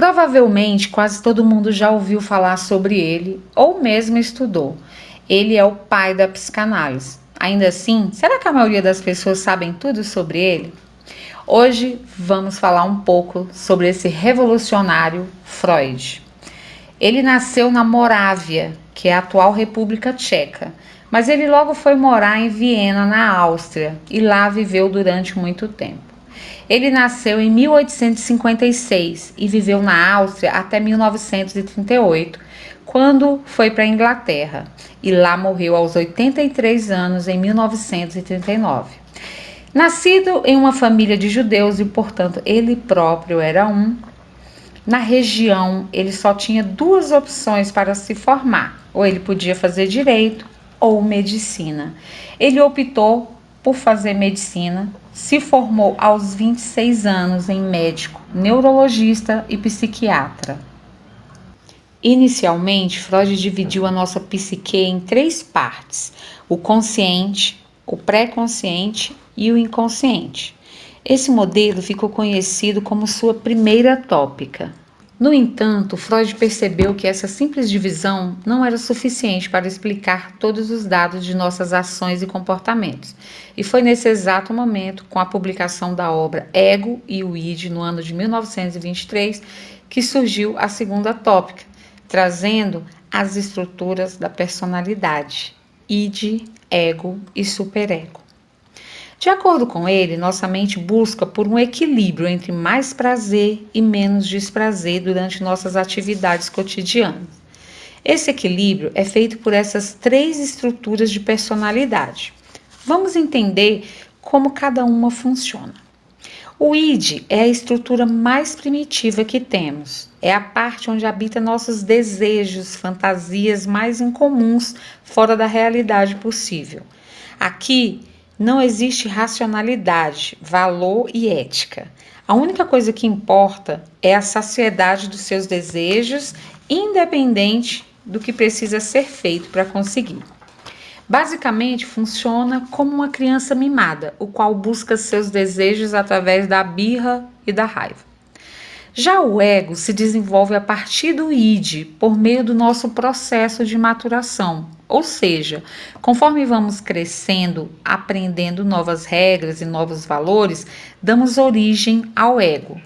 Provavelmente quase todo mundo já ouviu falar sobre ele ou mesmo estudou. Ele é o pai da psicanálise. Ainda assim, será que a maioria das pessoas sabem tudo sobre ele? Hoje vamos falar um pouco sobre esse revolucionário Freud. Ele nasceu na Morávia, que é a atual República Tcheca, mas ele logo foi morar em Viena, na Áustria, e lá viveu durante muito tempo. Ele nasceu em 1856 e viveu na Áustria até 1938, quando foi para a Inglaterra, e lá morreu aos 83 anos em 1939. Nascido em uma família de judeus e, portanto, ele próprio era na região, ele só tinha duas opções para se formar: ou ele podia fazer direito ou medicina. Ele optou por fazer medicina, se formou aos 26 anos em médico, neurologista e psiquiatra. Inicialmente, Freud dividiu a nossa psique em três partes: o consciente, o pré-consciente e o inconsciente. Esse modelo ficou conhecido como sua primeira tópica. No entanto, Freud percebeu que essa simples divisão não era suficiente para explicar todos os dados de nossas ações e comportamentos. E foi nesse exato momento, com a publicação da obra Ego e o Id, no ano de 1923, que surgiu a segunda tópica, trazendo as estruturas da personalidade: id, ego e superego. De acordo com ele, nossa mente busca por um equilíbrio entre mais prazer e menos desprazer durante nossas atividades cotidianas. Esse equilíbrio é feito por essas três estruturas de personalidade. Vamos entender como cada uma funciona. O id é a estrutura mais primitiva que temos. É a parte onde habita nossos desejos, fantasias mais incomuns fora da realidade possível. Aqui não existe racionalidade, valor e ética. A única coisa que importa é a saciedade dos seus desejos, independente do que precisa ser feito para conseguir. Basicamente, funciona como uma criança mimada, o qual busca seus desejos através da birra e da raiva. Já o ego se desenvolve a partir do id, por meio do nosso processo de maturação. Ou seja, conforme vamos crescendo, aprendendo novas regras e novos valores, damos origem ao ego,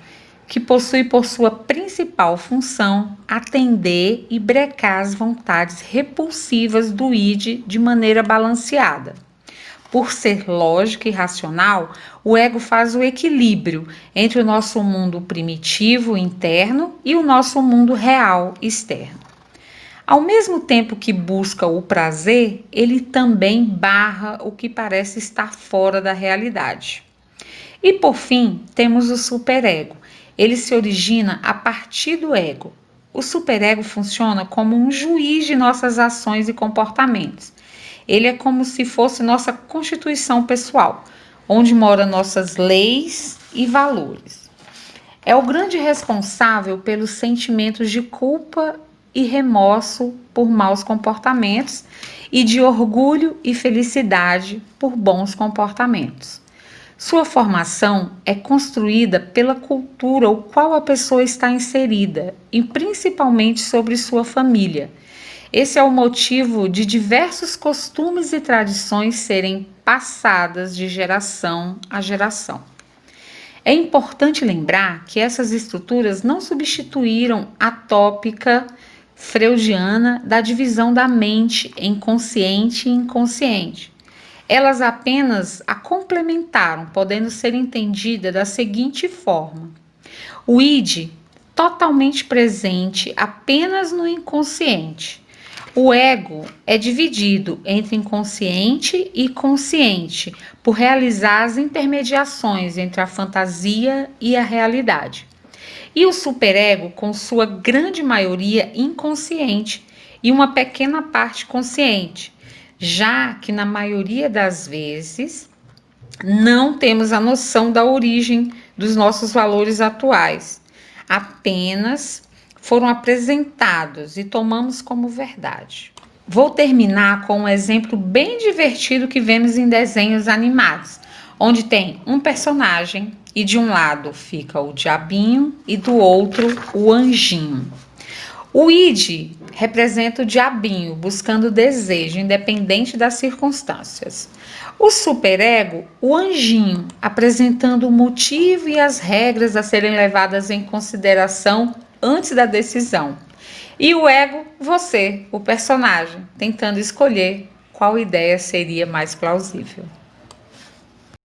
que possui por sua principal função atender e brecar as vontades repulsivas do id de maneira balanceada. Por ser lógico e racional, o ego faz o equilíbrio entre o nosso mundo primitivo interno e o nosso mundo real externo. Ao mesmo tempo que busca o prazer, ele também barra o que parece estar fora da realidade. E por fim, temos o superego. Ele se origina a partir do ego. O superego funciona como um juiz de nossas ações e comportamentos. Ele é como se fosse nossa constituição pessoal, onde moram nossas leis e valores. É o grande responsável pelos sentimentos de culpa e remorso por maus comportamentos e de orgulho e felicidade por bons comportamentos. Sua formação é construída pela cultura ao qual a pessoa está inserida e principalmente sobre sua família. Esse é o motivo de diversos costumes e tradições serem passadas de geração a geração. É importante lembrar que essas estruturas não substituíram a tópica freudiana da divisão da mente em consciente e inconsciente. Elas apenas a complementaram, podendo ser entendida da seguinte forma: o id, totalmente presente apenas no inconsciente. O ego é dividido entre inconsciente e consciente, por realizar as intermediações entre a fantasia e a realidade. E o superego, com sua grande maioria inconsciente e uma pequena parte consciente, já que na maioria das vezes não temos a noção da origem dos nossos valores atuais, apenas foram apresentados e tomamos como verdade. Vou terminar com um exemplo bem divertido que vemos em desenhos animados, onde tem um personagem e de um lado fica o diabinho e do outro o anjinho. O id representa o diabinho, buscando o desejo, independente das circunstâncias. O superego, o anjinho, apresentando o motivo e as regras a serem levadas em consideração antes da decisão. E o ego, você, o personagem, tentando escolher qual ideia seria mais plausível.